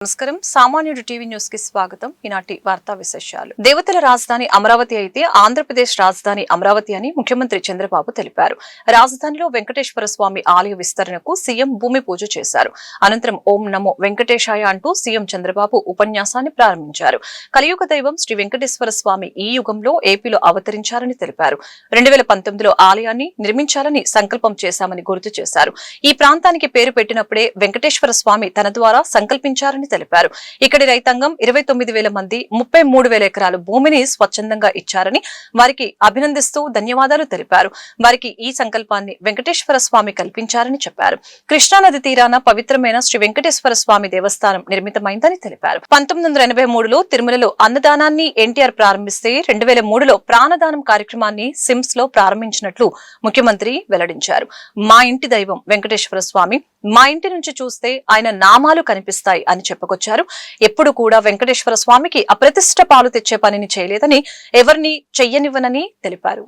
నమస్కారం. సామాన్యుడు TV news కి స్వాగతం. ఈనాటి వార్తా విశేషాలు. దేవతల రాజధాని అమరావతి అయితే ఆంధ్రప్రదేశ్ రాజధాని అమరావతి అని ముఖ్యమంత్రి చంద్రబాబు తెలిపారు. రాజధానిలో వెంకటేశ్వర స్వామి ఆలయ విస్తరణకు సీఎం భూమి పూజ చేశారు. అనంతరం ఓం నమో వెంకటేశాయ అంటూ సీఎం చంద్రబాబు ఉపన్యాసాన్ని ప్రారంభించారు. కలియుగ దైవం శ్రీ వెంకటేశ్వర స్వామి ఈ యుగంలో ఏపీలో అవతరించారని తెలిపారు. 2019లో ఆలయాన్ని నిర్మించాలని సంకల్పం చేశామని గుర్తు చేశారు. ఈ ప్రాంతానికి పేరు పెట్టినప్పుడే వెంకటేశ్వర స్వామి తన ద్వారా సంకల్పించారని తెలిపారు. ఇక్కడి రైతాంగం 29,000 మంది 33,000 ఎకరాలు భూమిని స్వచ్ఛందంగా ఇచ్చారని వారికి అభినందిస్తూ ధన్యవాదాలు తెలిపారు. వారికి ఈ సంకల్పాన్ని వెంకటేశ్వర స్వామి కల్పించారని చెప్పారు. కృష్ణానది తీరాన పవిత్రమైన శ్రీ వెంకటేశ్వర స్వామి దేవస్థానం నిర్మితమైందని తెలిపారు. 1983లో తిరుమలలో అన్నదానాన్ని ఎన్టీఆర్ ప్రారంభిస్తే 2003లో ప్రాణదానం కార్యక్రమాన్ని సిమ్స్ లో ప్రారంభించినట్లు ముఖ్యమంత్రి వెల్లడించారు. మా ఇంటి దైవం వెంకటేశ్వర స్వామి, మా ఇంటి నుంచి చూస్తే ఆయన నామాలు కనిపిస్తాయి అని చెప్పుకొచ్చారు. ఎప్పుడు కూడా వెంకటేశ్వర స్వామికి అప్రతిష్ట పాలు తెచ్చే పనిని చేయలేదని, ఎవరిని చెయ్యనివ్వనని తెలిపారు.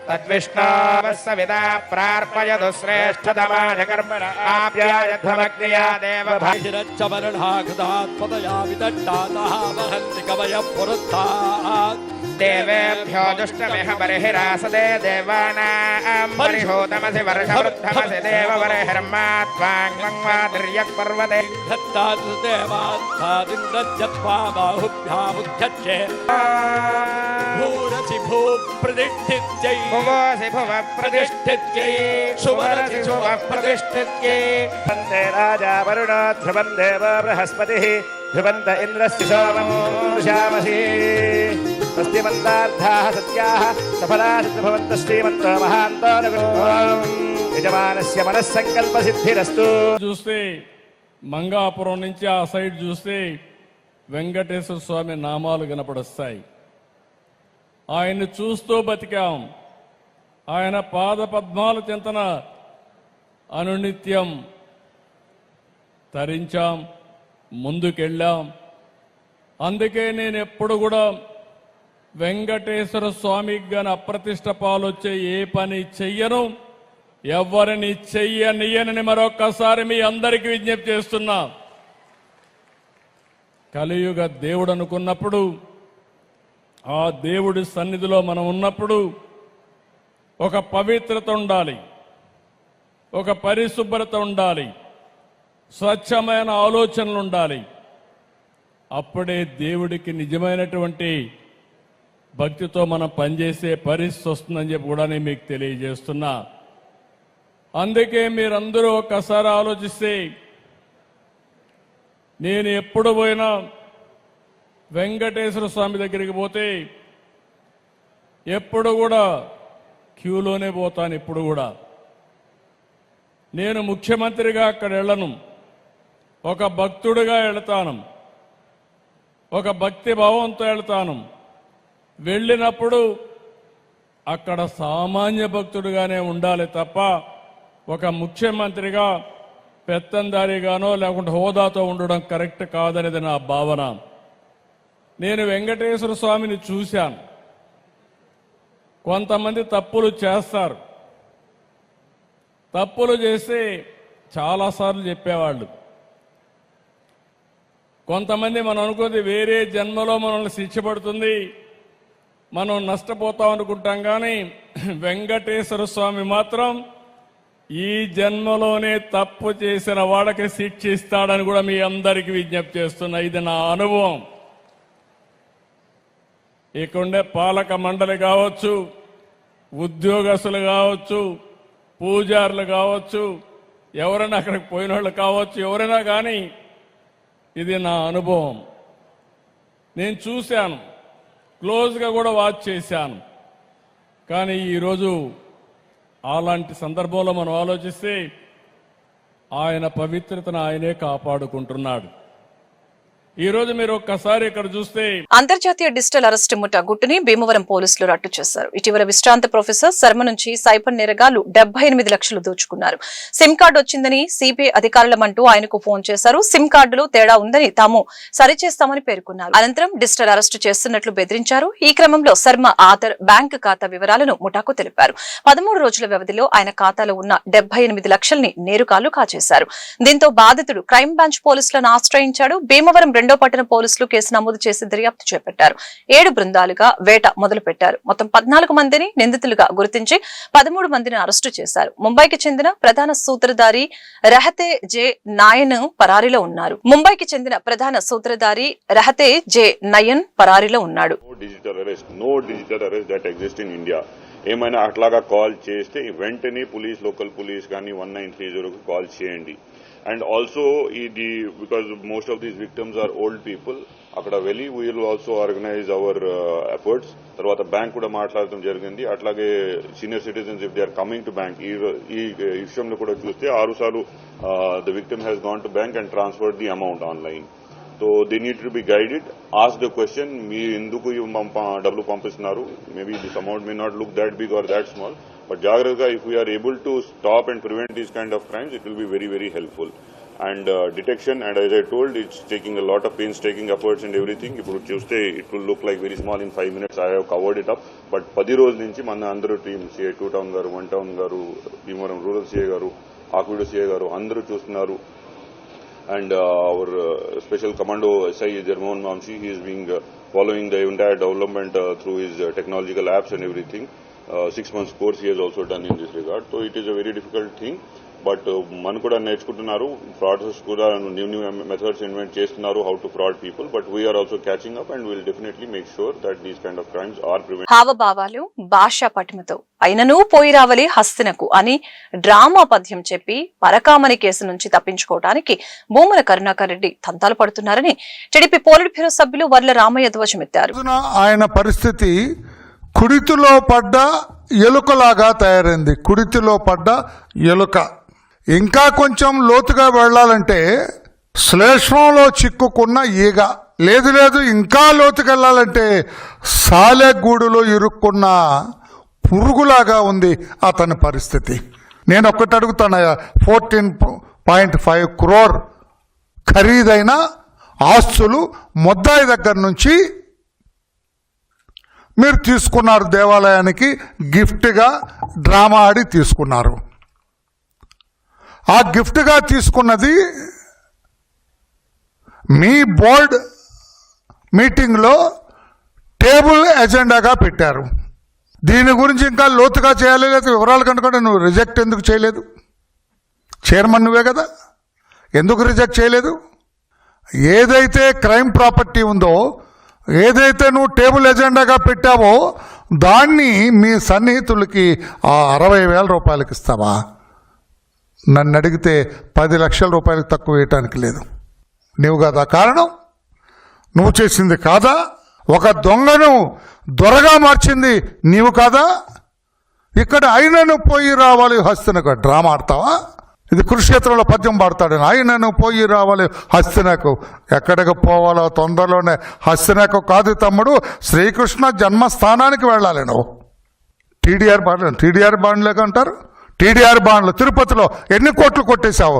तद्विष्णोवस्सविदा प्रार्पयतु श्रेष्ठतमाय कर्मणा आप्यायध्वमग्निया देवभागिरच्चमरणाघदात्पदया विदट्टातः वहन्ति कवयः पुरस्तात् देवेभ्यो दुष्टमिह बर्हिरासदे देवानां परिहोतमसि वर्षवृद्धमसि देवबर्हिर्मात्वाङ्मङ्मातिर्यक् पर्वते धत्तात् देवात्थादिन्द्रज्जत्वा बाहुभ्यामुध्यच्छे भूरसि भू प्रतिष्ठित्यै भुवसि भुव प्रतिष्ठित्यै सुवरसि सुव प्रतिष्ठित्यै वन्दे राजा वरुणो ध्रुवं देवो बृहस्पतिः ध्रुवन्त इन्द्रस्य सोमं श्यामसि स्वस्तिमन्तार्थाः सत्याः सफलाः भवन्तः श्रीमन्तो महान्तो యజమానస్య మనస్సంకల్ప సిద్ధిరస్తు. చూస్తే మంగాపురం నుంచి ఆ సైడ్ చూస్తే వెంకటేశ్వర స్వామి నామాలు కనపడొస్తాయి. ఆయన్ని చూస్తూ బతికాం. ఆయన పాద పద్మాల చింతన అనునిత్యం తరించాం, ముందుకెళ్ళాం. అందుకే నేను ఎప్పుడు కూడా వెంకటేశ్వర స్వామికి గాని అప్రతిష్ట పాలొచ్చే ఏ పని చెయ్యను, ఎవరిని చెయ్యనియనని మరొక్కసారి మీ అందరికీ విజ్ఞప్తి చేస్తున్నా. కలియుగ దేవుడు అనుకున్నప్పుడు, ఆ దేవుడి సన్నిధిలో మనం ఉన్నప్పుడు ఒక పవిత్రత ఉండాలి, ఒక పరిశుభ్రత ఉండాలి, స్వచ్ఛమైన ఆలోచనలు ఉండాలి. అప్పుడే దేవుడికి నిజమైనటువంటి భక్తితో మనం పనిచేసే పరిస్థితి వస్తుందని చెప్పి కూడా నేను మీకు తెలియజేస్తున్నా. అందుకే మీరందరూ ఒక్కసారి ఆలోచిస్తే, నేను ఎప్పుడు పోయినా వెంకటేశ్వర స్వామి దగ్గరికి పోతే ఎప్పుడు కూడా క్యూలోనే పోతాను. ఇప్పుడు కూడా నేను ముఖ్యమంత్రిగా అక్కడ వెళ్ళను, ఒక భక్తుడిగా వెళతాను, ఒక భక్తి భావంతో వెళతాను. వెళ్ళినప్పుడు అక్కడ సామాన్య భక్తుడిగానే ఉండాలి తప్ప ఒక ముఖ్యమంత్రిగా పెత్తందారిగానో లేకుంటే హోదాతో ఉండడం కరెక్ట్ కాదనేది నా భావన. నేను వెంకటేశ్వర స్వామిని చూశాను. కొంతమంది తప్పులు చేస్తారు. తప్పులు చేస్తే చాలాసార్లు చెప్పేవాళ్ళు. కొంతమంది మనం అనుకుంది వేరే జన్మలో మనల్ని శిక్ష పడుతుంది, మనం నష్టపోతాం అనుకుంటాం. కానీ వెంకటేశ్వర స్వామి మాత్రం ఈ జన్మలోనే తప్పు చేసిన వాళ్ళకి శిక్ష ఇస్తాడని కూడా మీ అందరికీ విజ్ఞప్తి చేస్తున్నా. ఇది నా అనుభవం. ఇక్కడే పాలక మండలి కావచ్చు, ఉద్యోగస్తులు కావచ్చు, పూజారులు కావచ్చు, ఎవరైనా అక్కడికి పోయిన వాళ్ళు కావచ్చు, ఎవరైనా కానీ ఇది నా అనుభవం. నేను చూశాను, క్లోజ్గా కూడా వాచ్ చేశాను. కానీ ఈరోజు అలాంటి సందర్భంలో మనం ఆలోచిస్తే ఆయన పవిత్రతను ఆయనే కాపాడుకుంటున్నాడు. ఈ రోజు మీరు ఒక్కసారి ఇక్కడ చూస్తే అంతర్జాతీయ డిజిటల్ అరెస్ట్ ముఠా గుట్టుని భీమవరం పోలీసులు రట్టు చేశారు. ఇటీవల విశ్రాంత ప్రొఫెసర్ శర్మ నుంచి సైబర్ నేరగాళ్లు 78 లక్షలు దోచుకున్నారు. సిమ్ కార్డు వచ్చిందని సిబిఐ అధికారులమంటూ ఆయనకు ఫోన్ చేశారు. సిమ్ కార్డులో తేడా ఉందని తాము సరిచేస్తామని పేర్కొన్నారు. అనంతరం డిజిటల్ అరెస్టు చేస్తున్నట్లు బెదిరించారు. ఈ క్రమంలో శర్మ ఆధార్ బ్యాంకు ఖాతా వివరాలను ముఠాకు తెలిపారు. 13 రోజుల వ్యవధిలో ఆయన ఖాతాలో ఉన్న 78 లక్షల్ని నేరుకాళ్లు కాజేశారు. దీంతో బాధితుడు క్రైమ్ బ్రాంచ్ పోలీసులను ఆశ్రయించాడు. భీమవరం 2వ పట్టణ పోలీసులు కేసు నమోదు చేసి దర్యాప్తు చేపట్టారు. 7 బృందాలుగా వేట మొదలు పెట్టారు. మొత్తం 14 మందిని నిందితులుగా గుర్తించి 13 మందిని అరెస్టు చేశారు. ముంబైకి చెందిన ప్రధాన సూత్రధారి రహతే జే నాయన్ పరారీలో ఉన్నారు. No digital arrest that exists in India. ఏమైనా అట్లాగా కాల్ చేస్తే వెంటనే లోకల్ పోలీస్ కానీ 1930 కాల్ చేయండి. అండ్ ఆల్సో ఇది because most of these victims are old people, అక్కడ వెళ్ళి we will also organise our efforts. తర్వాత బ్యాంక్ కూడా మాట్లాడటం జరిగింది. అట్లాగే senior citizens if they are coming to bank, ఈ విషయంలో కూడా చూస్తే 6 సార్లు the victim has gone to bank and transferred the amount online. So they need to be guided, ask the question, మీరు ఎందుకు డబ్బులు పంపిస్తున్నారు, maybe this amount May not look that big or that small, but జాగ్రత్తగా if we are able to stop and prevent these kind of crimes, it will be very very helpful. And detection, and as I told, it's taking a lot of painstaking efforts and everything. ఇప్పుడు చూస్తే it will look like very small in 5 minutes. I have covered it up. But 10 రోజుల నుంచి మన అందరూ team, CI 2 town గారు, 1 town గారు, Bhimavaram rural CI గారు, Akividu CI గారు అందరూ చూస్తున్నారు. And our special commando SI Jarmohan Mamshi, he is being following the entire development through his technological apps and everything. 6 months course he has also done in this regard. So it is a very difficult thing. But మన కూడా నేర్చుకుంటున్నారు, frauds కూడా new methods invent చేస్తున్నారు, how to fraud people. But we are also catching up and will definitely make sure that these kind of crimes are prevented. హావభావాలు, భాషా పటిమతో అయినను పోయి రావలి హస్తినకు అని డ్రామా పద్యం చెప్పి పరకామణి కేసు నుంచి తప్పించుకోవడానికి భూమన కరుణాకర్ రెడ్డి తంతాలు పడుతున్నారని టీడీపీ పోలిట్ బ్యూరో సభ్యులు వర్ల రామయ్య ధ్వజమెత్తారు. ఆయన పరిస్థితి కుడితిలో పడ్డ ఎలుకలాగా తయారైంది. కుడితిలో పడ్డ ఎలుక. ఇంకా కొంచెం లోతుగా వెళ్లాలంటే శ్లేష్మంలో చిక్కుకున్న ఈగ. లేదు ఇంకా లోతుకు వెళ్ళాలంటే సాలెగూడులో ఇరుక్కున్న పురుగులాగా ఉంది అతని పరిస్థితి. నేను ఒక్కటి అడుగుతానయ్యా, 14.5 crore ఖరీదైన ఆస్తులు ముద్దాయి దగ్గర నుంచి మీరు తీసుకున్నారు, దేవాలయానికి గిఫ్ట్గా డ్రామా ఆడి తీసుకున్నారు. ఆ గిఫ్ట్గా తీసుకున్నది మీ బోర్డ్ మీటింగ్లో టేబుల్ ఎజెండాగా పెట్టారు. దీని గురించి ఇంకా లోతుగా చేయాలి, లేదా వివరాలు కనుక నువ్వు రిజెక్ట్ ఎందుకు చేయలేదు? చైర్మన్ నువ్వే కదా, ఎందుకు రిజెక్ట్ చేయలేదు? ఏదైతే క్రైమ్ ప్రాపర్టీ ఉందో, ఏదైతే నువ్వు టేబుల్ ఎజెండాగా పెట్టావో దాన్ని మీ సన్నిహితులకి 60,000 రూపాయలకి ఇస్తావా? నన్ను అడిగితే 10 లక్షల రూపాయలకు తక్కువ వేయటానికి లేదు. నువ్వు కదా కారణం, నువ్వు చేసింది కాదా? ఒక దొంగను దొరగా మార్చింది నీవు కాదా? ఇక్కడ ఆయనను పోయి రావాలి హస్తినకు డ్రామా ఆడతావా? ఇది కురుక్షేత్రంలో పద్యం పాడతాడు, ఆయనను పోయి రావాలి హస్తినకు. ఎక్కడికి పోవాలో తొందరలోనే. హస్తినకు కాదు తమ్ముడు, శ్రీకృష్ణ జన్మస్థానానికి వెళ్ళాలి నువ్వు. టీడీఆర్ బాండ్లేక అంటారు. టీడీఆర్ బాండ్లు తిరుపతిలో ఎన్ని కోట్లు కొట్టేశావు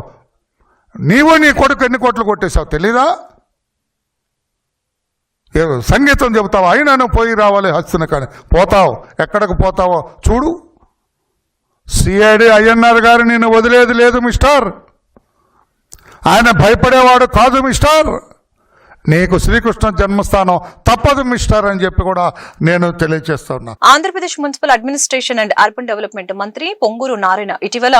నీవు, నీ కొడుకు ఎన్ని కోట్లు కొట్టేశావు తెలీదా? సంగీతం చెబుతావు, ఆయనను పోయి రావాలి హస్తినకని. పోతావు, ఎక్కడికి పోతావో చూడు. సిఐడి అయ్యన్నార్ గారు నిన్ను వదిలేది లేదు మిస్టర్. ఆయన భయపడేవాడు కాదు మిస్టర్. నీకు శ్రీకృష్ణ జన్మస్థానం తప్పదు మిస్టర్ అని చెప్పి కూడా నేను తెలియజేస్తున్నా. Andhra Pradesh municipal administration and urban development మంత్రి పొంగూరు నారాయణ ఇటీవల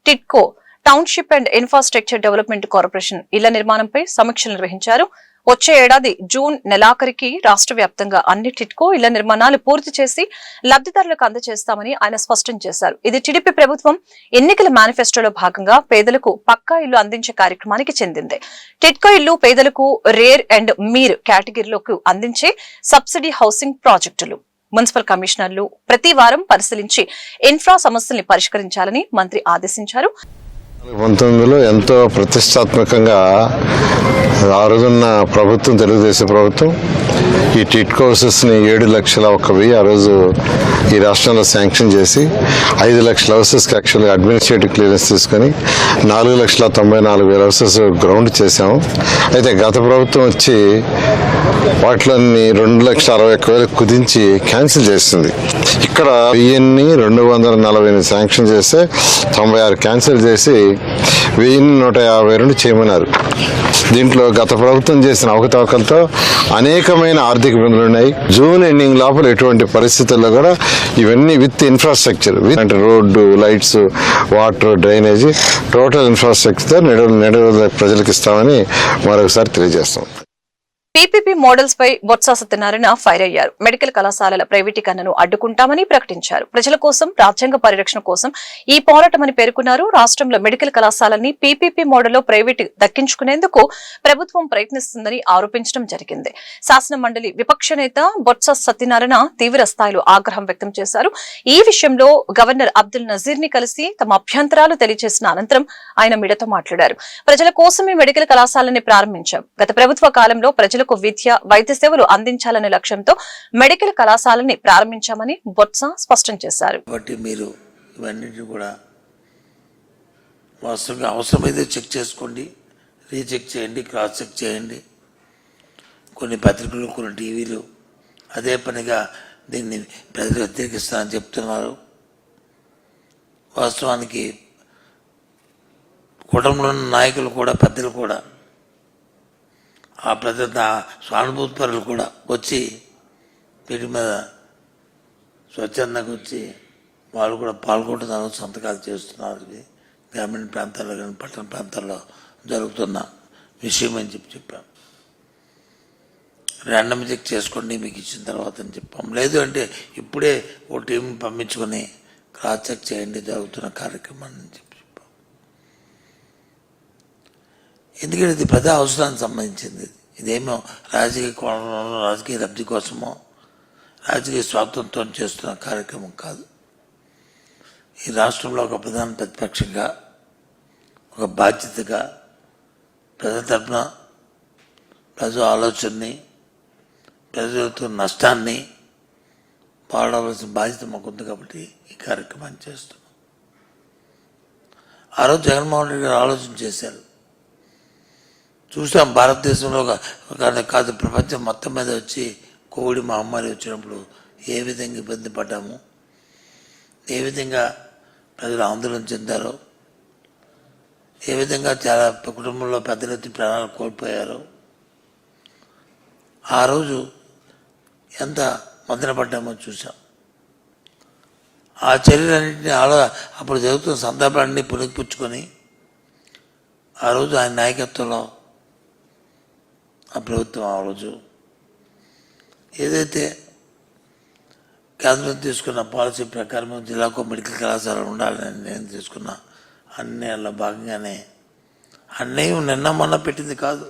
TIDCO township and infrastructure development corporation ఇళ్ల నిర్మాణంపై సమీక్షలు నిర్వహించారు. వచ్చే ఏడాది జూన్ నెలాఖరికి రాష్ట్ర వ్యాప్తంగా అన్ని టిడ్కో ఇళ్ల నిర్మాణాలు పూర్తి చేసి లబ్ధిదారులకు అందజేస్తామని ఆయన స్పష్టం చేశారు. ఇది టీడీపీ ప్రభుత్వం ఎన్నికల మేనిఫెస్టోలో భాగంగా పేదలకు పక్కా ఇల్లు అందించే కార్యక్రమానికి చెందింది. టిడ్కో ఇల్లు పేదలకు రేర్ అండ్ మీర్ కేటగిరీలోకి అందించే సబ్సిడీ హౌసింగ్ ప్రాజెక్టులు. మున్సిపల్ కమిషనర్లు ప్రతి వారం పరిశీలించి ఇన్ఫ్రా సమస్యల్ని పరిష్కరించాలని మంత్రి ఆదేశించారు. 1919లో ఎంతో ప్రతిష్టాత్మకంగా ఆ రోజున్న ప్రభుత్వం, తెలుగుదేశం ప్రభుత్వం, ఈ టిట్కో హౌసెస్ని 7,01,000 ఆ రోజు ఈ రాష్ట్రంలో శాంక్షన్ చేసి 5,00,000 హౌసెస్కి యాక్చువల్గా అడ్మినిస్ట్రేటివ్ క్లియరెన్స్ తీసుకొని 4,94,000 హౌసెస్ గ్రౌండ్ చేశాము. అయితే గత ప్రభుత్వం వచ్చి వాటిలోని 2,61,000 కుదించి క్యాన్సిల్ చేస్తుంది. ఇక్కడ 1,240 శాంక్షన్ చేస్తే 96 క్యాన్సిల్ చేసి 1,152 చేయమన్నారు. దీంట్లో గత ప్రభుత్వం చేసిన అవకతవకలతో అనేకమైన ఆర్థిక ఇబ్బందులు ఉన్నాయి. జూన్ ఎండింగ్ లోపల ఎటువంటి పరిస్థితుల్లో కూడా ఇవన్నీ విత్ ఇన్ఫ్రాస్ట్రక్చర్, అంటే road, lights, water, drainage, total ఇన్ఫ్రాస్ట్రక్చర్తో ప్రజలకు ఇస్తామని మరొకసారి తెలియజేస్తాం. పీపీపీ మోడల్స్ పై బొత్స సత్యనారాయణ ఫైర్ అయ్యారు. మెడికల్ కళాశాలల ప్రైవేటీకరణను అడ్డుకుంటామని ప్రకటించారు. ప్రజల కోసం, రాజ్యాంగ పరిరక్షణ కోసం ఈ పోరాటమని పేర్కొన్నారు. రాష్ట్రంలో మెడికల్ కళాశాలని పీపీపీ మోడల్లో ప్రైవేటు దక్కించుకునేందుకు ప్రభుత్వం ప్రయత్నిస్తుందని ఆరోపించడం జరిగింది. శాసన మండలి విపక్ష నేత బొత్స సత్యనారాయణ తీవ్ర స్థాయిలో ఆగ్రహం వ్యక్తం చేశారు. ఈ విషయంలో గవర్నర్ అబ్దుల్ నజీర్ ని కలిసి తమ అభ్యంతరాలు తెలియజేసిన అనంతరం ఆయన మీడియాతో మాట్లాడారు. ప్రజల కోసమే మెడికల్ కళాశాలని ప్రారంభించాం. గత ప్రభుత్వ కాలంలో ప్రజలకు విద్య, వైద్య సేవలు అందించాలనే లక్ష్యంతో మెడికల్ కళాశాలని ప్రారంభించామని బొత్స స్పష్టం చేశారు. కాబట్టి మీరు ఇవన్నిటిని కూడా వాస్తవంగా అవసరమైతే చెక్ చేసుకోండి, రీచెక్ చేయండి, క్రాస్ చెక్ చేయండి. కొన్ని పత్రికలు, కొన్ని టీవీలు అదే పనిగా దీన్ని ప్రజలు వ్యతిరేకిస్తారని చెప్తున్నారు. వాస్తవానికి కుటుంబంలోని నాయకులు కూడా, పెద్దలు కూడా, ఆ ప్రజల సానుభూతి పరులు కూడా వచ్చి వీటి మీద స్వచ్ఛందంగా వచ్చి వాళ్ళు కూడా పాల్గొంటున్నారు, సంతకాలు చేస్తున్నారు. ఇది గ్రామీణ ప్రాంతాల్లో కానీ పట్టణ ప్రాంతాల్లో జరుగుతున్న విషయం అని చెప్పాం. ర్యాండమ్ చెక్ చేసుకోండి మీకు ఇచ్చిన తర్వాత అని చెప్పాం. లేదు అంటే ఇప్పుడే ఓ టీం పంపించుకొని క్రాస్ చెక్ చేయండి జరుగుతున్న కార్యక్రమాన్ని అని చెప్పాం. ఎందుకంటే ఇది ప్రజా అవసరానికి సంబంధించింది. ఇదేమో రాజకీయ కోణంలో, రాజకీయ లబ్ధి కోసమో, రాజకీయ స్వాతంత్రం చేస్తున్న కార్యక్రమం కాదు. ఈ రాష్ట్రంలో ఒక ప్రధాన ప్రతిపక్షంగా, ఒక బాధ్యతగా ప్రజల తరఫున ప్రజల ఆలోచనని, ప్రజలతో నష్టాన్ని పాడవలసిన బాధ్యత మాకుంది. కాబట్టి ఈ కార్యక్రమాన్ని చేస్తున్నాం. ఆ రోజు జగన్మోహన్ రెడ్డి గారు ఆలోచన చేశారు. చూసాం భారతదేశంలో కాదు, ప్రపంచం మొత్తం మీద వచ్చి కోవిడ్ మహమ్మారి వచ్చినప్పుడు ఏ విధంగా ఇబ్బంది పడ్డాము, ఏ విధంగా ప్రజలు ఆందోళన చెందారో, ఏ విధంగా చాలా కుటుంబంలో పెద్దలెత్తి ప్రాణాలు కోల్పోయారో, ఆ రోజు ఎంత మదన పడ్డామో చూసాం. ఆ చర్యలన్నింటినీ అప్పుడు జరుగుతున్న సందర్భాన్ని పుణికిపుచ్చుకొని ఆ రోజు ఆయన నాయకత్వంలో ఆ ప్రభుత్వం ఆ రోజు ఏదైతే కేంద్రం తీసుకున్న పాలసీ ప్రకారం జిల్లాకు మెడికల్ కళాశాల ఉండాలని నేను తీసుకున్న అన్నిలో భాగంగానే అన్నయ్య నిన్న మొన్న పెట్టింది కాదు,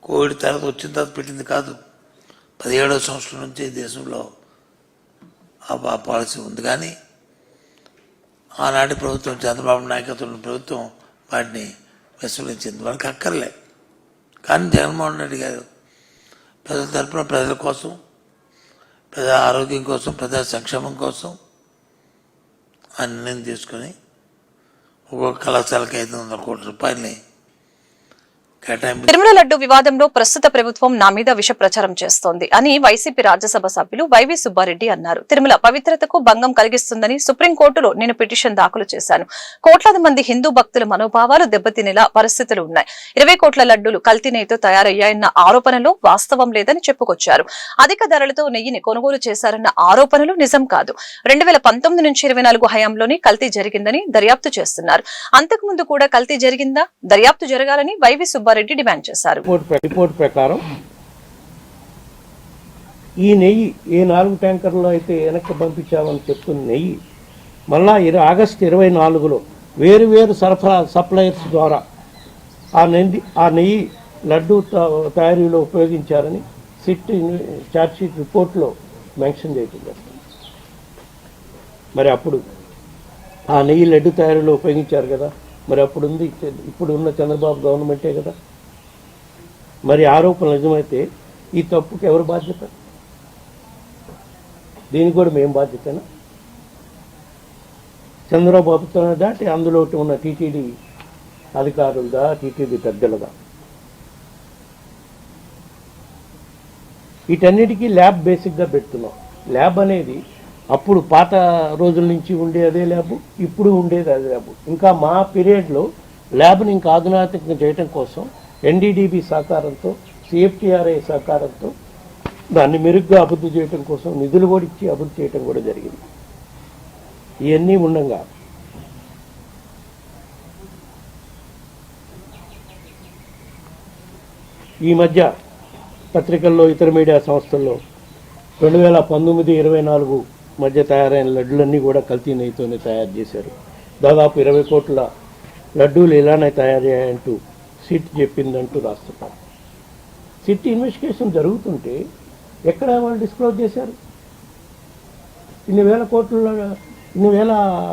కోవిడ్ తర్వాత వచ్చిన తర్వాత పెట్టింది కాదు. 17వ సంవత్సరం నుంచి దేశంలో ఆ పాలసీ ఉంది. కానీ ఆనాటి ప్రభుత్వం, చంద్రబాబు నాయకత్వంలో ప్రభుత్వం వాటిని విస్మరించింది. వాళ్ళకి అక్కర్లే. కానీ జగన్మోహన్ రెడ్డి గారు ప్రజల తరపున, ప్రజల కోసం, ప్రజా ఆరోగ్యం కోసం, ప్రజా సంక్షేమం కోసం ఆ నిర్ణయం తీసుకొని ఒక్కొక్క కళాశాలకు 500 కోట్ల రూపాయలని తిరుమల లడ్డు వివాదంలో ప్రస్తుత ప్రభుత్వం నా మీద విష ప్రచారం చేస్తోంది అని వైసీపీ రాజ్యసభ సభ్యులు వైవి సుబ్బారెడ్డి అన్నారు. తిరుమల పవిత్రతకు భంగం కలిగిస్తుందని సుప్రీంకోర్టులో నేను పిటిషన్ దాఖలు చేశాను. కోట్లాది మంది హిందూ భక్తుల మనోభావాలు దెబ్బతినేలా పరిస్థితులు ఉన్నాయి. 20 కోట్ల లడ్డూలు కల్తీ నెయ్యితో తయారయ్యాయన్న ఆరోపణలో వాస్తవం లేదని చెప్పుకొచ్చారు. అధిక ధరలతో నెయ్యిని కొనుగోలు చేశారన్న ఆరోపణలు నిజం కాదు. 2019 నుంచి 24 హయాంలోని కల్తీ జరిగిందని దర్యాప్తు చేస్తున్నారు. అంతకుముందు కూడా కల్తీ జరిగిందా, దర్యాప్తు జరగాలని వైవి సుబ్బారెడ్డి డిమాండ్ చేశారు. రిపోర్ట్ ప్రకారం ఈ నెయ్యి ఏ 4 ట్యాంకర్లో అయితే వెనక్కి పంపించామని చెప్తున్న నెయ్యి మళ్ళా ఆగస్టు 24లో వేరు సప్లయర్స్ ద్వారా ఆ నెయ్యి లడ్డూ తయారీలో ఉపయోగించారని సిట్ ఛార్జ్షీట్ రిపోర్ట్లో మెన్షన్ చేయడం జరిగింది. మరి అప్పుడు ఆ నెయ్యి లడ్డు తయారీలో ఉపయోగించారు కదా, మరి అప్పుడుంది ఇప్పుడున్న చంద్రబాబు గవర్నమెంటే కదా. మరి ఆరోపణలు నిజమైతే ఈ తప్పుకి ఎవరు బాధ్యత? దీనికి కూడా మేము బాధ్యతనా? చంద్రబాబుతో దాటి అందులో ఉన్న టీటీడీ అధికారులుగా, టీటీడీ పెద్దలుగా, వీటన్నిటికీ ల్యాబ్ బేసిక్గా పెడుతున్నాం. ల్యాబ్ అనేది అప్పుడు పాత రోజుల నుంచి ఉండే అదే ల్యాబ్, ఇప్పుడు ఉండేది అదే ల్యాబ్. ఇంకా మా పీరియడ్లో ల్యాబ్ని ఇంకా ఆధునాతకంగా చేయడం కోసం ఎన్డీడీబీ సహకారంతో, సిఎఫ్టీఆర్ఐ సహకారంతో దాన్ని మెరుగ్గా అభివృద్ధి చేయడం కోసం నిధులు కూడా ఇచ్చి అభివృద్ధి చేయడం కూడా జరిగింది. ఇవన్నీ ఉండగా ఈ మధ్య పత్రికల్లో, ఇతర మీడియా సంస్థల్లో 2019-24 మధ్య తయారైన లడ్డులన్నీ కూడా కల్తీ నెయ్యితోనే తయారు చేశారు. దాదాపు 20 కోట్ల లడ్డూలు ఇలానే తయారయ్యాయంటూ సిట్ చెప్పిందంటూ రాస్తున్నారు. సిట్ ఇన్వెస్టిగేషన్ జరుగుతుంటే ఎక్కడ వాళ్ళు డిస్క్లోజ్ చేశారు? ఇన్ని వేల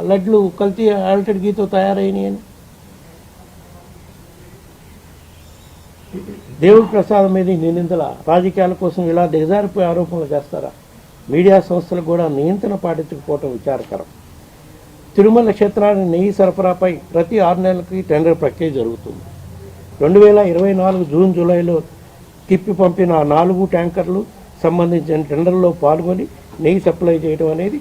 లడ్లు కల్తీ ఆల్టెడ్ గీతో తయారైనాయి అని. దేవుడి ప్రసాదం మీద నిందితుల రాజకీయాల కోసం ఇలా దిగజారిపోయి ఆరోపణలు చేస్తారా? మీడియా సంస్థలకు కూడా నియంత్రణ పాటించకపోవటం విచారకరం. తిరుమల క్షేత్రానికి నెయ్యి సరఫరాపై ప్రతి 6 నెలలకి టెండర్ ప్రక్రియ జరుగుతుంది. 2024 జూన్ జూలైలో తిప్పి పంపిన 4 ట్యాంకర్లు సంబంధించిన టెండర్లో పాల్గొని నెయ్యి సప్లై చేయడం అనేది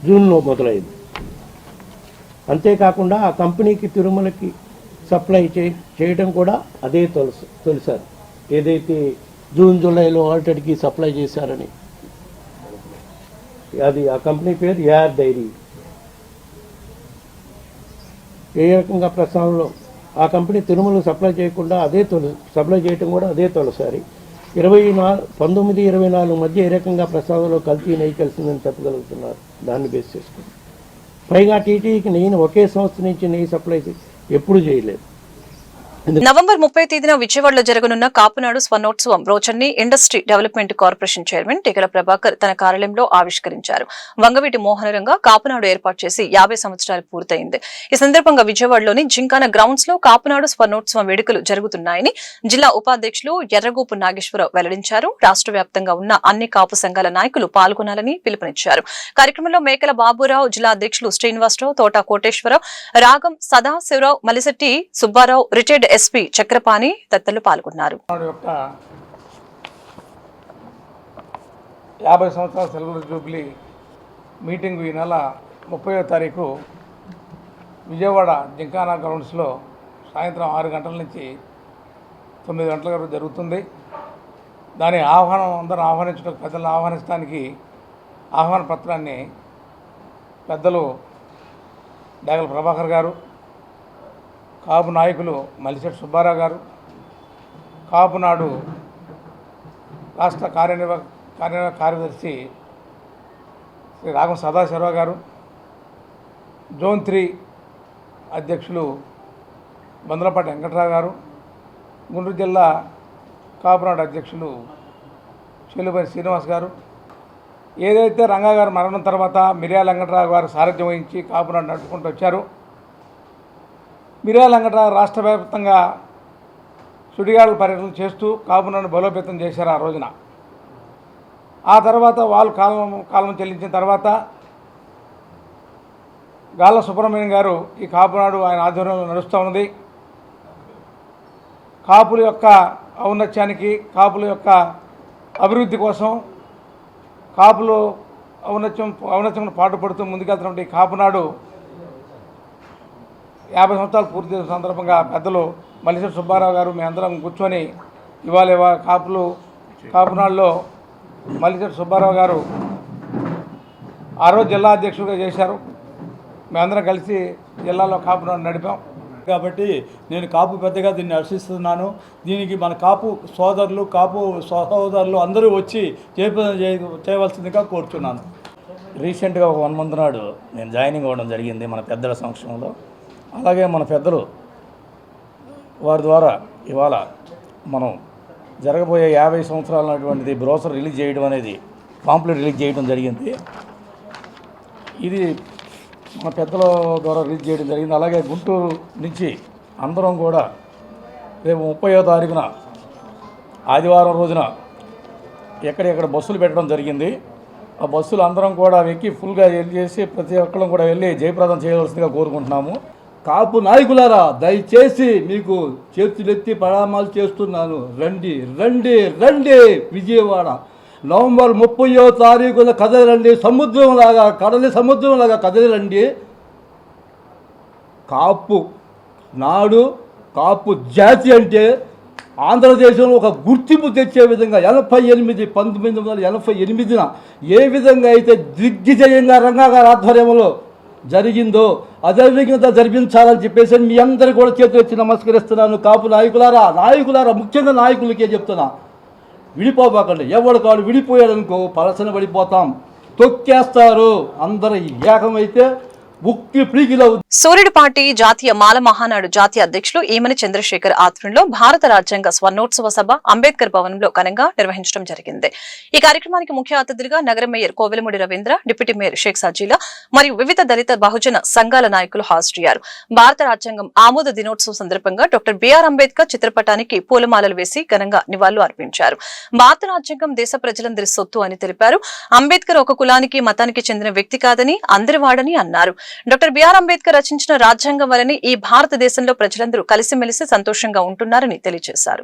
జూన్లో మొదలైంది. అంతేకాకుండా ఆ కంపెనీకి తిరుమలకి సప్లై చేయడం కూడా అదే తొలిసారి. ఏదైతే జూన్ జూలైలో ఆల్రెడీకి సప్లై చేశారని, అది ఆ కంపెనీ పేరు యార్ డైరీ. ఏ రకంగా ప్రస్తావనలో ఆ కంపెనీ తిరుమలకు సప్లై చేయకుండా సప్లై చేయడం కూడా అదే తొలిసారి. 19-24 మధ్య ఏ రకంగా ప్రస్తావనలో కల్తీ నెయ్యి కలిసిందని చెప్పగలుగుతున్నారు దాన్ని బేస్ చేసుకుని. పైగా టీటీడీకి నెయ్యిని ఒకే సంస్థ నుంచి నెయ్యి సప్లై ఎప్పుడు చేయలేదు. నవంబర్ 30 తేదీన విజయవాడలో జరగనున్న కాపునాడు స్వర్ణోత్సవం బ్రోచర్ని industry development corporation chairman Tikala Prabhakar తన కార్యాలయంలో ఆవిష్కరించారు. వంగవీటి మోహనరంగా కాపునాడు ఏర్పాటు చేసి 50 సంవత్సరాలు పూర్తయింది. ఈ సందర్భంగా విజయవాడలోని జింకానా గ్రౌండ్స్ లో కాపునాడు స్వర్ణోత్సవం వేడుకలు జరుగుతున్నాయని జిల్లా ఉపాధ్యక్షులు ఎర్రగోపు నాగేశ్వరరావు వెల్లడించారు. రాష్ట్ర వ్యాప్తంగా ఉన్న అన్ని కాపు సంఘాల నాయకులు పాల్గొనాలని పిలుపునిచ్చారు. కార్యక్రమంలో మేకల బాబురావు, జిల్లా అధ్యక్షులు శ్రీనివాసరావు, తోట కోటేశ్వరరావు, రాగం సదాశివరావు, మలిశెట్టి సుబ్బారావు, రిటైర్డ్ ఎస్పీ చక్రపాణి తదితరులు పాల్గొన్నారు. 50 సంవత్సరాల సిల్వర్ జూబ్లీ మీటింగ్ ఈ నెల 30వ తారీఖు విజయవాడ జింకానా గ్రౌండ్స్లో సాయంత్రం 6 గంటల నుంచి 9 గంటల వరకు జరుగుతుంది. దాని అందరూ ఆహ్వానించడానికి, పెద్దలను ఆహ్వానించడానికి ఆహ్వాన పత్రాన్ని పెద్దలు డాగల ప్రభాకర్ గారు, కాపు నాయకులు మలిశెట్టి సుబ్బారావు గారు, కాపునాడు రాష్ట్ర కార్యదర్శి శ్రీ రాగం సదాశివరావు గారు, జోన్ 3 అధ్యక్షులు బందలపాటి వెంకటరావు గారు, గుంటూరు జిల్లా కాపునాడు అధ్యక్షులు చెల్లుపల్లి శ్రీనివాస్ గారు, ఏదైతే రంగా గారు మరణం తర్వాత మిర్యాల వెంకటరావు గారు సారథ్యం వహించి కాపునాడు నడుపుకుంటూ వచ్చారు. మిర్యాల వెంకటరావు రాష్ట్ర వ్యాప్తంగా సుడిగాడుల పర్యటనలు చేస్తూ కాపునాడును బలోపేతం చేశారు ఆ రోజున. ఆ తర్వాత వాళ్ళు కాలం చెల్లించిన తర్వాత గాళ్ళ సుబ్రహ్మణ్యం గారు ఈ కాపునాడు ఆయన ఆధ్వర్యంలో నడుస్తూ ఉన్నది. కాపుల యొక్క ఔన్నత్యానికి, కాపుల యొక్క అభివృద్ధి కోసం, కాపులు ఔన్నత్యం పాటుపడుతూ ముందుకెళ్తున్నటువంటి కాపునాడు 50 సంవత్సరాలు పూర్తి చేసిన సందర్భంగా పెద్దలు మలిశెట్టి సుబ్బారావు గారు మేమందరం కూర్చొని ఇవాళ కాపునాడులో మలిశెట్టి సుబ్బారావు గారు ఆ రోజు జిల్లా అధ్యక్షుడిగా చేశారు. మేమందరం కలిసి జిల్లాలో కాపునాడు నడిపాం. కాబట్టి నేను కాపు పెద్దగా దీన్ని హర్షిస్తున్నాను. దీనికి మన కాపు సహోదరులు అందరూ వచ్చి చేయవలసిందిగా కోరుతున్నాను. రీసెంట్గా ఒక 1 మంత్ నాడు నేను జాయినింగ్ అవ్వడం జరిగింది మన పెద్దల సమక్షంలో. అలాగే మన పెద్దలు వారి ద్వారా ఇవాళ మనం జరగబోయే 50 సంవత్సరాలు అటువంటిది బ్రోషర్ రిలీజ్ చేయడం అనేది, పాంప్లెట్ రిలీజ్ చేయడం జరిగింది. ఇది మన పెద్దల ద్వారా రిలీజ్ చేయడం జరిగింది. అలాగే గుంటూరు నుంచి అందరం కూడా రేపు 30వ తారీఖున ఆదివారం రోజున ఎక్కడెక్కడ బస్సులు పెట్టడం జరిగింది. ఆ బస్సులు అందరం కూడా ఎక్కి ఫుల్గా వెళ్ళి చేసి ప్రతి ఒక్కళ్ళం కూడా వెళ్ళి జయప్రదం చేయవలసిందిగా కోరుకుంటున్నాము. కాపు నాయకులారా, దయచేసి మీకు చేతులెత్తి ప్రణామాలు చేస్తున్నాను. రండి రండి రండి విజయవాడ నవంబర్ 30వ తారీఖున కదలండి. సముద్రంలాగా కడలి సముద్రంలాగా కదలండి. కాపు నాడు కాపు జాతి అంటే ఆంధ్రదేశంలో ఒక గుర్తింపు తెచ్చే విధంగా 1988న ఏ విధంగా అయితే దిగ్విజయంగా రంగా గారి ఆధ్వర్యంలో జరిగిందో అదే విధంగా జరిపించాలని చెప్పేసి మీ అందరికీ కూడా చేతులు వచ్చి నమస్కరిస్తున్నాను. కాపు నాయకులారా ముఖ్యంగా నాయకులకే చెప్తున్నా, విడిపోబాకండి. ఎవడు కాడు విడిపోయాడనుకో పలసన పడిపోతాం, తొక్కేస్తారు. అందరూ ఏకమైతే సూర్యుడిపాటి జాతీయ మాల మహానాడు జాతీయ అధ్యక్షులు ఈమని చంద్రశేఖర్ ఆధ్వర్యంలో భారత రాజ్యాంగ స్వర్ణోత్సవ సభ అంబేద్కర్ భవనంలో ఘనంగా నిర్వహించడం జరిగింది. ఈ కార్యక్రమానికి ముఖ్య అతిథులుగా నగర mayor Kovelamudi Ravindra, deputy mayor Shaik Sajila మరియు వివిధ దళిత బహుజన సంఘాల నాయకులు హాజరయ్యారు. భారత రాజ్యాంగం ఆమోద దినోత్సవం సందర్భంగా డాక్టర్ బిఆర్ అంబేద్కర్ చిత్రపటానికి పూలమాలలు వేసి ఘనంగా నివాళులు అర్పించారు. భారత రాజ్యాంగం దేశ ప్రజలందరి సొత్తు అని తెలిపారు. అంబేద్కర్ ఒక కులానికి మతానికి చెందిన వ్యక్తి కాదని అందరివాడని అన్నారు. డాక్టర్ బిఆర్ అంబేద్కర్ రచించిన రాజ్యాంగం వలన ఈ భారతదేశంలో ప్రజలందరూ కలిసిమెలిసి సంతోషంగా ఉంటున్నారని తెలియజేశారు.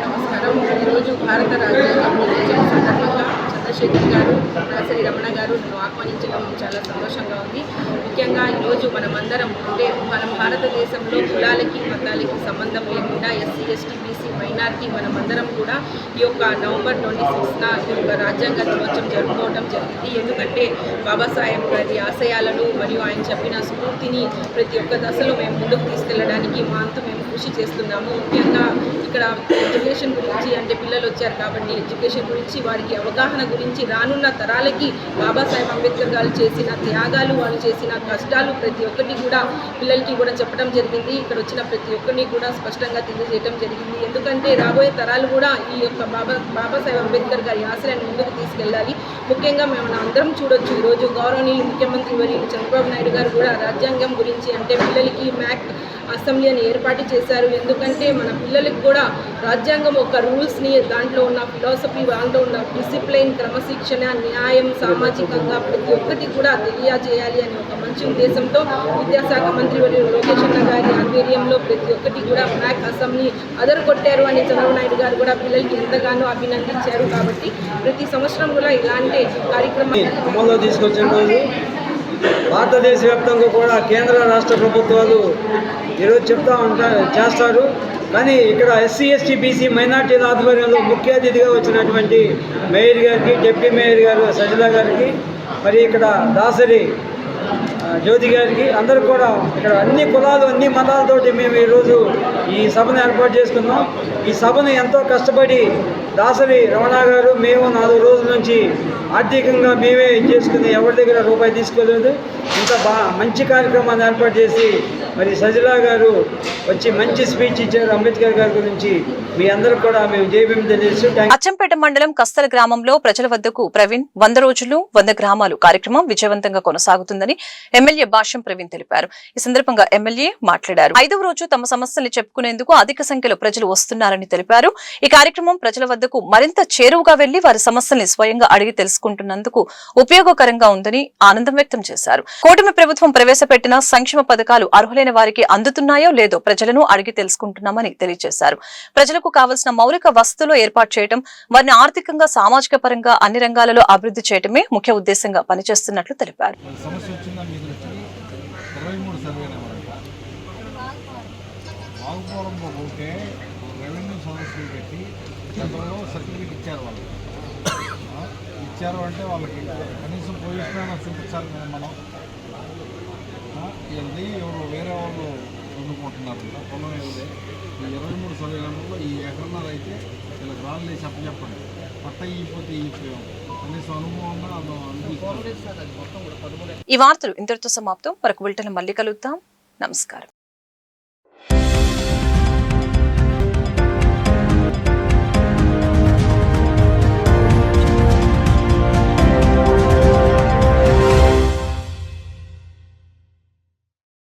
నమస్కారం. ఈరోజు భారత రాజ్యాంగం సందర్భంగా చంద్రశేఖర్ గారు, దాసరి రమణ గారు నన్ను ఆహ్వానించడం చాలా సంతోషంగా ఉంది. ముఖ్యంగా ఈరోజు మనమందరం అంటే మన భారతదేశంలో కులాలకి మతాలకి సంబంధం లేకుండా ఎస్సీ, ఎస్టీ, బీసీ, మైనారిటీ మనమందరం కూడా ఈ యొక్క నవంబర్ 26న ఈ యొక్క రాజ్యాంగ దినోత్సవం జరుపుకోవడం జరిగింది. ఎందుకంటే బాబాసాహెబ్ గారి ఆశయాలను మరియు ఆయన చెప్పిన స్ఫూర్తిని ప్రతి ఒక్క దశలో మేము ముందుకు తీసుకెళ్లడానికి మా అంతు మేము కృషి చేస్తున్నాము. ముఖ్యంగా ఇక్కడ ఎడ్యుకేషన్ గురించి అంటే పిల్లలు వచ్చారు కాబట్టి ఎడ్యుకేషన్ గురించి వారికి అవగాహన గురించి రానున్న తరాలకి బాబాసాహెబ్ అంబేద్కర్ గారు చేసిన త్యాగాలు, వాళ్ళు చేసిన కష్టాలు ప్రతి ఒక్కటి కూడా పిల్లలకి కూడా చెప్పడం జరిగింది. ఇక్కడ వచ్చిన ప్రతి ఒక్కరిని కూడా స్పష్టంగా తెలియజేయడం జరిగింది. ఎందుకంటే రాబోయే తరాలు కూడా ఈ యొక్క బాబాసాహెబ్ అంబేద్కర్ గారి ఆశయాన్ని ముందుకు తీసుకెళ్ళాలి. ముఖ్యంగా మేము అందరం చూడొచ్చు, ఈరోజు గౌరవనీయులు ముఖ్యమంత్రి వర్యులు చంద్రబాబు నాయుడు గారు కూడా రాజ్యాంగం గురించి అంటే పిల్లలకి మ్యాక్ అసెంబ్లీ అని ఏర్పాటు చేశారు. ఎందుకంటే మన పిల్లలకి కూడా రాజ్యాంగం ఒక రూల్స్ని, దాంట్లో ఉన్న ఫిలాసఫీ, దాంట్లో ఉన్న డిసిప్లైన్, క్రమశిక్షణ, న్యాయం, సామాజికంగా ప్రతి ఒక్కటి కూడా తెలియజేయాలి అనే ఒక మంచి ఉద్దేశంతో విద్యాశాఖ మంత్రి వర్యులు లోకేష్ అన్న గారి ఆధ్వర్యంలో ప్రతి ఒక్కటి కూడా మ్యాక్ అసెంబ్లీ అదరగొట్టారు అని చంద్రబాబు నాయుడు గారు కూడా పిల్లలకి ఎంతగానో అభినందించారు. కాబట్టి ప్రతి సంవత్సరం కూడా ఇలాంటి కార్యక్రమాలు అమల్లో తీసుకొచ్చిన రోజు భారతదేశ వ్యాప్తంగా కూడా కేంద్ర రాష్ట్ర ప్రభుత్వాలు ఈరోజు చేస్తారు. కానీ ఇక్కడ ఎస్సీ, ఎస్టీ, బీసీ, మైనార్టీల ఆధ్వర్యంలో ముఖ్య అతిథిగా వచ్చినటువంటి మేయర్ గారికి, డిప్యూటీ మేయర్ గారు సజిలా గారికి, మరి ఇక్కడ దాసరి జ్యోతి గారికి, అందరూ కూడా ఇక్కడ అన్ని కులాలు, అన్ని మతాలతోటి మేము ఈరోజు ఈ సభను ఏర్పాటు చేసుకున్నాం. ఈ సభను ఎంతో కష్టపడి దాసరి రమణ గారు, మేము 4 రోజుల నుంచి ఆర్థికంగా మేమే చేసుకుని ఎవరి దగ్గర రూపాయి తీసుకోలేదు. ఇంత మంచి కార్యక్రమాన్ని ఏర్పాటు చేసి మరి సజిలా గారు వచ్చి మంచి స్పీచ్ ఇచ్చారు అంబేద్కర్ గారి గురించి. మీ అందరూ కూడా మేము జైభీం తెలియజేస్తూ. అచ్చంపేట మండలం కస్తల గ్రామంలో ప్రజల వద్దకు ప్రవీణ్ 100 రోజులు 100 గ్రామాలు కార్యక్రమం విజయవంతంగా కొనసాగుతుందని ఎమ్మెల్యే భాష్యం ప్రవీణ్ తెలిపారు. ఈ సందర్భంగా ఎమ్మెల్యే మాట్లాడారు. 5వ రోజు తమ సమస్యల్ని చెప్పుకునేందుకు అధిక సంఖ్యలో ప్రజలు వస్తున్నారని తెలిపారు. ఈ కార్యక్రమం ప్రజల వద్దకు మరింత చేరువుగా వెళ్లి వారి సమస్యల్ని స్వయంగా అడిగి తెలుసుకుంటున్నందుకు ఉపయోగకరంగా ఉందని ఆనందం వ్యక్తం చేశారు. కూటమి ప్రభుత్వం ప్రవేశపెట్టిన సంక్షేమ పథకాలు అర్హులైన వారికి అందుతున్నాయో లేదో ప్రజలను అడిగి తెలుసుకుంటున్నామని తెలియజేశారు. ప్రజలకు కావలసిన మౌలిక వసతులు ఏర్పాటు చేయడం, వారిని ఆర్థికంగా, సామాజిక పరంగా అన్ని రంగాలలో అభివృద్ధి చేయడమే ముఖ్య ఉద్దేశంగా పనిచేస్తున్నట్లు తెలిపారు. ఇచ్చారు అంటే వాళ్ళకి కనీసం పొజిషన్ చూపించాలి కదా మనం. ఇది ఎవరు వేరే వాళ్ళు వండుకుంటున్నారంట పొలం ఏదే ఈ 23 సరిహద్దుల్లో ఈ ఎకరన్నర అయితే వీళ్ళకి రాళ్ళు వేసి చెప్పండి పట్ట ఇయిపోతే ఇయిపోయాం కనీసం అనుభవం ఉన్నా ఈ వార్తలు ఇంతటితో సమాప్తం. మరొక బులెటిన్ మళ్ళీ కలుద్దాం. నమస్కారం.